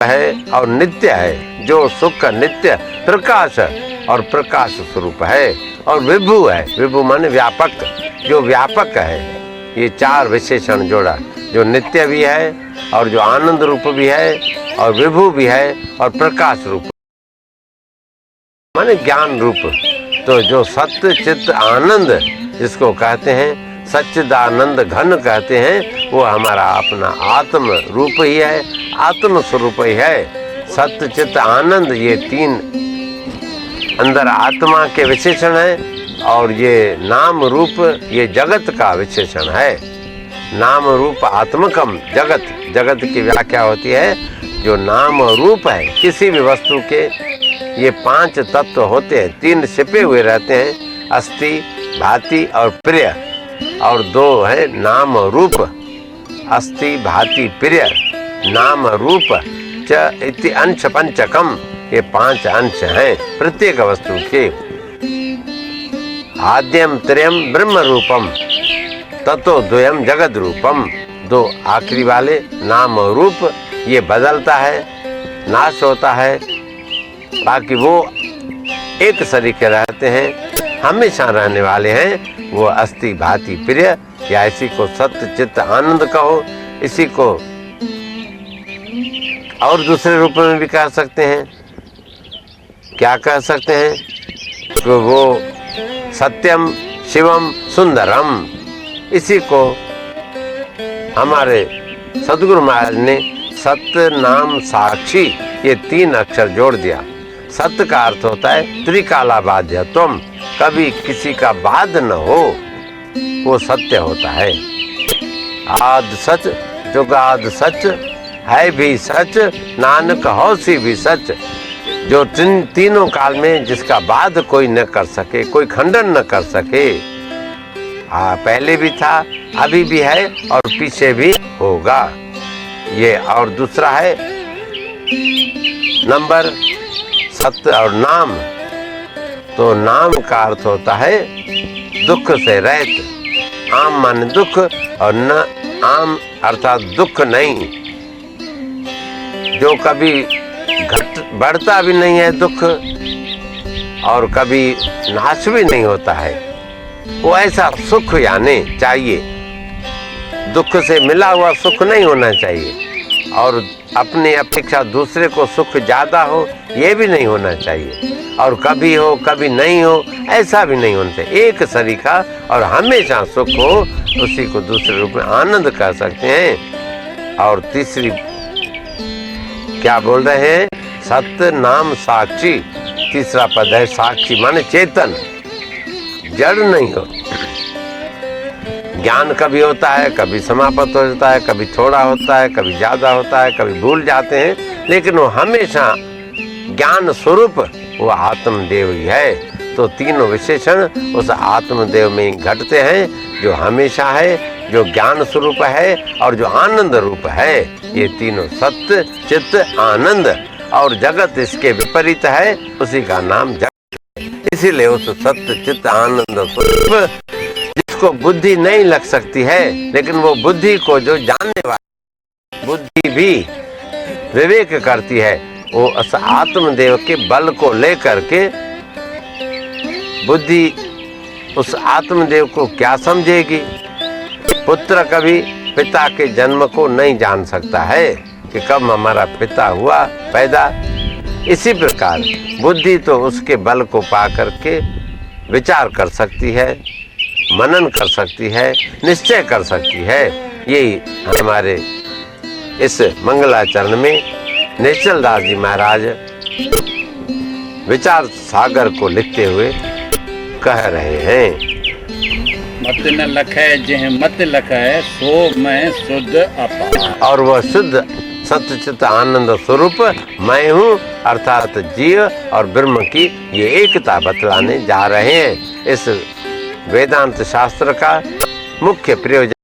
है और नित्य है, जो सुख का नित्य प्रकाश और प्रकाश स्वरूप है, और विभु है, विभु माने व्यापक, जो व्यापक है। ये चार विशेषण जोड़ा, जो नित्य भी है और जो आनंद रूप भी है और विभु भी है और प्रकाश रूप माने ज्ञान रूप। तो जो सत्य चित्त आनंद जिसको कहते हैं, सच्चिदानंद घन कहते हैं, वो हमारा अपना आत्म रूप ही है, आत्म स्वरूप ही है। सत्य चित्त आनंद ये तीन अंदर आत्मा के विशेषण है, और ये नाम रूप ये जगत का विशेषण है। नाम रूप आत्मकम जगत, जगत की व्याख्या होती है जो नाम रूप है किसी भी वस्तु के। ये पांच तत्व होते हैं, तीन छिपे हुए रहते हैं, अस्थि, भाति और प्रिय, और दो है नाम रूप, अस्थि भाति प्रिय नाम रूप च इति अंश पंचकम। ये पांच अंश हैं प्रत्येक वस्तु के। आद्यम त्रयम ब्रह्म रूपम ततो द्वयम जगद रूपम। दो आखिरी वाले नाम रूप ये बदलता है, नाश होता है, बाकी वो एक सरीके रहते हैं, हमेशा रहने वाले हैं। वो अस्थि भाति प्रिय, या इसी को सत्य चित्त आनंद कहो, इसी को और दूसरे रूप में भी कह सकते हैं। क्या कह सकते हैं? तो वो सत्यम शिवम सुंदरम, इसी को हमारे सदगुरु महाराज ने सत्य नाम साक्षी ये तीन अक्षर जोड़ दिया। सत्य का अर्थ होता है त्रिकाला बाध्य, तुम कभी किसी का बाध न हो, वो सत्य होता है। आद सच जुगाद सच है भी सच, नानक होसी भी सच। जो तीनों काल में जिसका बाध कोई न कर सके, कोई खंडन न कर सके, पहले भी था, अभी भी है और पीछे भी होगा। ये और दूसरा है नंबर सत्य और नाम। तो नाम का अर्थ होता है दुख से रहित। आम माने दुख और न आम अर्थात दुख नहीं, जो कभी घट बढ़ता भी नहीं है दुख और कभी नाश भी नहीं होता है, वो ऐसा सुख यानी चाहिए। दुख से मिला हुआ सुख नहीं होना चाहिए, और अपनी अपेक्षा दूसरे को सुख ज्यादा हो ये भी नहीं होना चाहिए, और कभी हो कभी नहीं हो ऐसा भी नहीं होना चाहिए। एक सरीका और हमेशा सुख हो, उसी को दूसरे रूप में आनंद कह सकते हैं। और तीसरी क्या बोल रहे हैं? सत्य नाम साक्षी। तीसरा पद है साक्षी माने चेतन, जड़ नहीं हो। ज्ञान कभी होता है, कभी समाप्त हो जाता है, कभी थोड़ा होता है, कभी ज्यादा होता है, कभी भूल जाते हैं, लेकिन वो हमेशा ज्ञान स्वरूप वो आत्मदेव ही है। तो तीनों विशेषण उस आत्मदेव में ही घटते हैं, जो हमेशा है, जो ज्ञान स्वरूप है और जो आनंद रूप है। ये तीनों सत्य चित्त आनंद, और जगत इसके विपरीत है, उसी का नाम जगत। इसीलिए उस सत्य चित्त आनंद स्वरूप जिसको बुद्धि नहीं लग सकती है, लेकिन वो बुद्धि को जो जानने वाली बुद्धि भी विवेक करती है, वो उस आत्मदेव के बल को लेकर के बुद्धि उस आत्मदेव को क्या समझेगी। पुत्र कभी पिता के जन्म को नहीं जान सकता है कि कब हमारा पिता हुआ पैदा। इसी प्रकार बुद्धि तो उसके बल को पा करके विचार कर सकती है, मनन कर सकती है, निश्चय कर सकती है। यही हमारे इस मंगलाचरण में निश्चल दास जी महाराज विचार सागर को लिखते हुए कह रहे हैं। मत न लखै जिह मत लखै सो मैं शुद्ध अपार। और वह शुद्ध सत्य चित्त आनंद स्वरूप मैं हूँ, अर्थात जीव और ब्रह्म की ये एकता बतलाने जा रहे हैं। इस वेदांत शास्त्र का मुख्य प्रयोजन